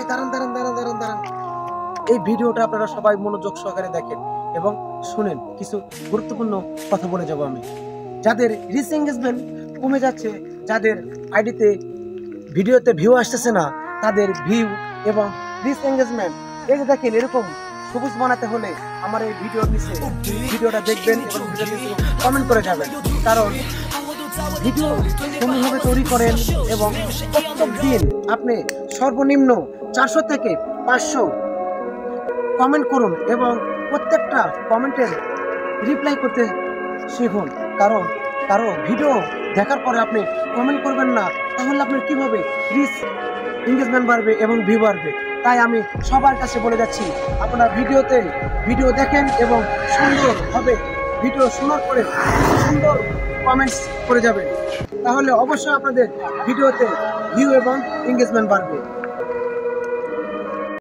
ভাই দাঁড়ান দাঁড়ান দাঁড়ান দাঁড়ান দাঁড়ান, এই ভিডিওটা আপনারা সবাই মনোযোগ সহকারে দেখেন এবং শুনেন, কিছু গুরুত্বপূর্ণ কথা বলে যাব আমি। যাদের রিচ এঙ্গেজমেন্ট কমে যাচ্ছে, যাদের আইডিতে ভিডিওতে ভিউ আসতেছে না, তাদের ভিউ এবং রিচ এঙ্গেজমেন্ট এই যে দেখেন এরকম সবুজ বানাতে হলে আমার এই ভিডিওর নিচে ভিডিওটা দেখবেন এবং ভিডিওতে কমেন্ট করে যাবেন। কারণ ভিডিও সুন্দরভাবে তৈরি করেন এবং প্রত্যেক দিন আপনি সর্বনিম্ন 400 থেকে 500 কমেন্ট করুন এবং প্রত্যেকটা কমেন্টের রিপ্লাই করতে শিখুন। কারণ কারো ভিডিও দেখার পরে আপনি কমেন্ট করবেন না, তাহলে আপনার কীভাবে রিচ এঙ্গেজমেন্ট বাড়বে এবং ভিউ বাড়বে? তাই আমি সবার কাছে বলে যাচ্ছি, আপনারা ভিডিও দেখেন এবং সুন্দরভাবে ভিডিও শোনার পরে সুন্দর কমেন্টস করে যাবেন, তাহলে অবশ্যই আপনাদের ভিডিওতে ভিউ এবং এঙ্গেজমেন্ট বাড়বে।